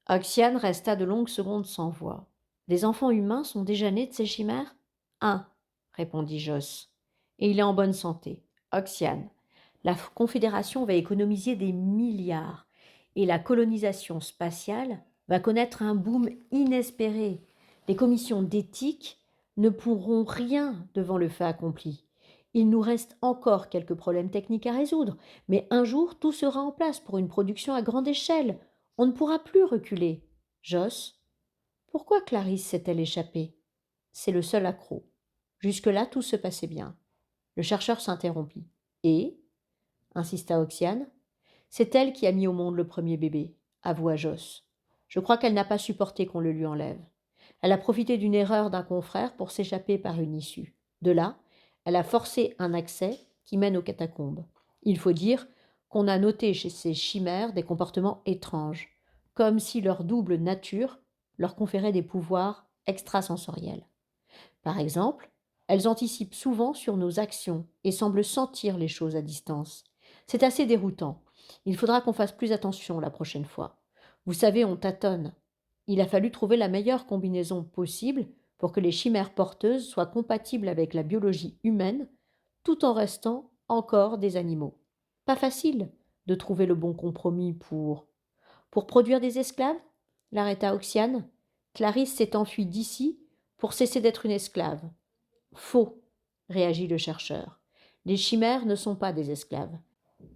Oxiane resta de longues secondes sans voix. Des enfants humains sont déjà nés de ces chimères? Un, répondit Joss. Et il est en bonne santé. Oxiane. La Confédération va économiser des milliards et la colonisation spatiale va connaître un boom inespéré. Les commissions d'éthique ne pourront rien devant le fait accompli. Il nous reste encore quelques problèmes techniques à résoudre, mais un jour tout sera en place pour une production à grande échelle. On ne pourra plus reculer. Joss, pourquoi Clarisse s'est-elle échappée? C'est le seul accroc. Jusque-là, tout se passait bien. Le chercheur s'interrompit. Et insista Oxiane. C'est elle qui a mis au monde le premier bébé, avoua Joss. Je crois qu'elle n'a pas supporté qu'on le lui enlève. Elle a profité d'une erreur d'un confrère pour s'échapper par une issue. De là, elle a forcé un accès qui mène aux catacombes. Il faut dire qu'on a noté chez ces chimères des comportements étranges, comme si leur double nature leur conférait des pouvoirs extrasensoriels. Par exemple, elles anticipent souvent sur nos actions et semblent sentir les choses à distance. C'est assez déroutant. Il faudra qu'on fasse plus attention la prochaine fois. Vous savez, on tâtonne. Il a fallu trouver la meilleure combinaison possible pour que les chimères porteuses soient compatibles avec la biologie humaine tout en restant encore des animaux. Pas facile de trouver le bon compromis pour produire des esclaves, l'arrêta Oxiane. Clarisse s'est enfuie d'ici pour cesser d'être une esclave. Faux, réagit le chercheur. Les chimères ne sont pas des esclaves,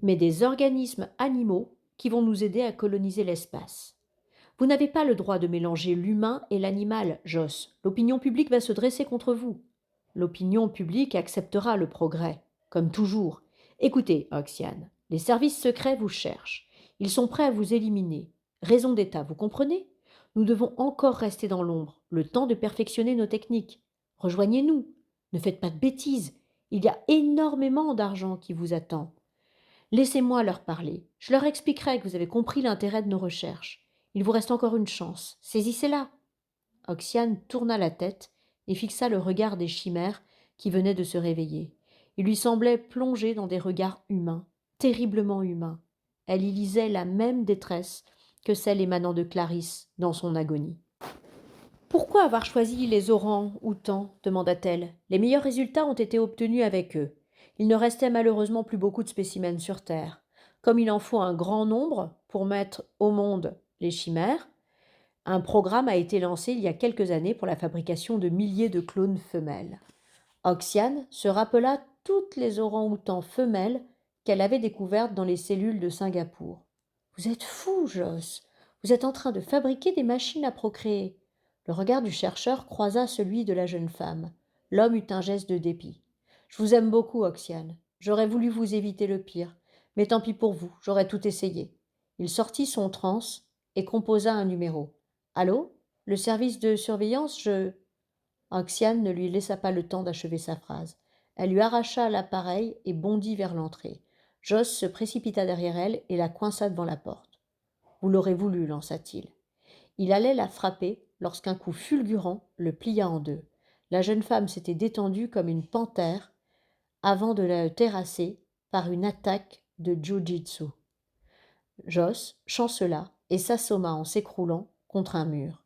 mais des organismes animaux qui vont nous aider à coloniser l'espace. Vous n'avez pas le droit de mélanger l'humain et l'animal, Joss. L'opinion publique va se dresser contre vous. L'opinion publique acceptera le progrès, comme toujours. Écoutez, Oxiane, les services secrets vous cherchent. Ils sont prêts à vous éliminer. Raison d'État, vous comprenez? Nous devons encore rester dans l'ombre, le temps de perfectionner nos techniques. Rejoignez-nous. Ne faites pas de bêtises. Il y a énormément d'argent qui vous attend. Laissez-moi leur parler. Je leur expliquerai que vous avez compris l'intérêt de nos recherches. Il vous reste encore une chance. Saisissez-la. Oxiane tourna la tête et fixa le regard des chimères qui venaient de se réveiller. Il lui semblait plongé dans des regards humains, terriblement humains. Elle y lisait la même détresse que celle émanant de Clarisse dans son agonie. Pourquoi avoir choisi les orangs-outans demanda-t-elle. Les meilleurs résultats ont été obtenus avec eux. Il ne restait malheureusement plus beaucoup de spécimens sur Terre. Comme il en faut un grand nombre pour mettre au monde les chimères, un programme a été lancé il y a quelques années pour la fabrication de milliers de clones femelles. Oxiane se rappela toutes les orangs-outans femelles qu'elle avait découvertes dans les cellules de Singapour. Vous êtes fou, Joss. Vous êtes en train de fabriquer des machines à procréer. Le regard du chercheur croisa celui de la jeune femme. L'homme eut un geste de dépit. Je vous aime beaucoup, Oxiane. J'aurais voulu vous éviter le pire. Mais tant pis pour vous, j'aurais tout essayé. Il sortit son transe et composa un numéro. Allô? Le service de surveillance, je. Oxiane ne lui laissa pas le temps d'achever sa phrase. Elle lui arracha l'appareil et bondit vers l'entrée. Joss se précipita derrière elle et la coinça devant la porte. Vous l'aurez voulu, lança-t-il. Il allait la frapper lorsqu'un coup fulgurant le plia en deux. La jeune femme s'était détendue comme une panthère avant de la terrasser par une attaque de jiu-jitsu. Joss chancela et s'assomma en s'écroulant contre un mur.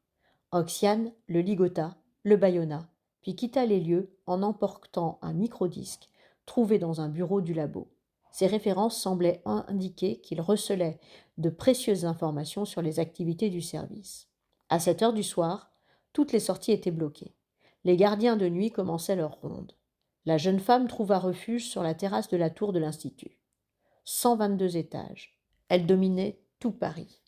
Oxiane le ligota, le bâillonna, puis quitta les lieux en emportant un microdisque trouvé dans un bureau du labo. Ses références semblaient indiquer qu'il recelait de précieuses informations sur les activités du service. À 7 heures du soir, toutes les sorties étaient bloquées. Les gardiens de nuit commençaient leur ronde. La jeune femme trouva refuge sur la terrasse de la tour de l'Institut. 122 étages. Elle dominait tout Paris.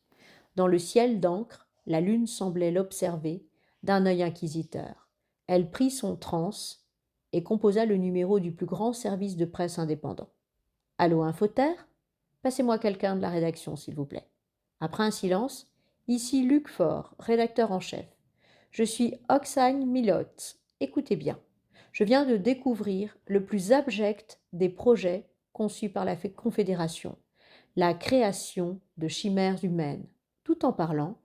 Dans le ciel d'encre, la lune semblait l'observer d'un œil inquisiteur. Elle prit son transe et composa le numéro du plus grand service de presse indépendant. Allô, Infoterre? Passez-moi quelqu'un de la rédaction, s'il vous plaît. Après un silence, ici Luc Faure, rédacteur en chef. Je suis Oxane Milotte. Écoutez bien. Je viens de découvrir le plus abject des projets conçus par la Confédération, la création de chimères humaines. Tout en parlant,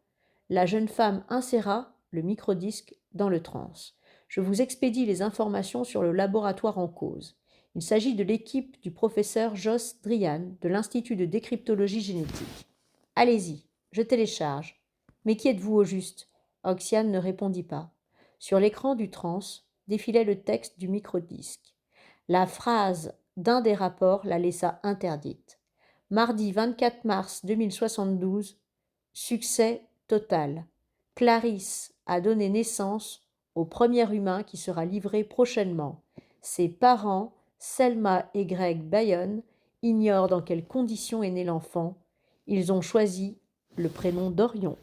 la jeune femme inséra le microdisque dans le transe. Je vous expédie les informations sur le laboratoire en cause. Il s'agit de l'équipe du professeur Joss Drian de l'Institut de décryptologie génétique. Allez-y, je télécharge. Mais qui êtes-vous au juste? Oxiane ne répondit pas. Sur l'écran du trans défilait le texte du microdisque. La phrase d'un des rapports la laissa interdite. Mardi 24 mars 2072, succès total. Clarisse a donné naissance au premier humain qui sera livré prochainement. Ses parents, Selma et Greg Bayonne, ignorent dans quelles conditions est né l'enfant. Ils ont choisi le prénom d'Orion.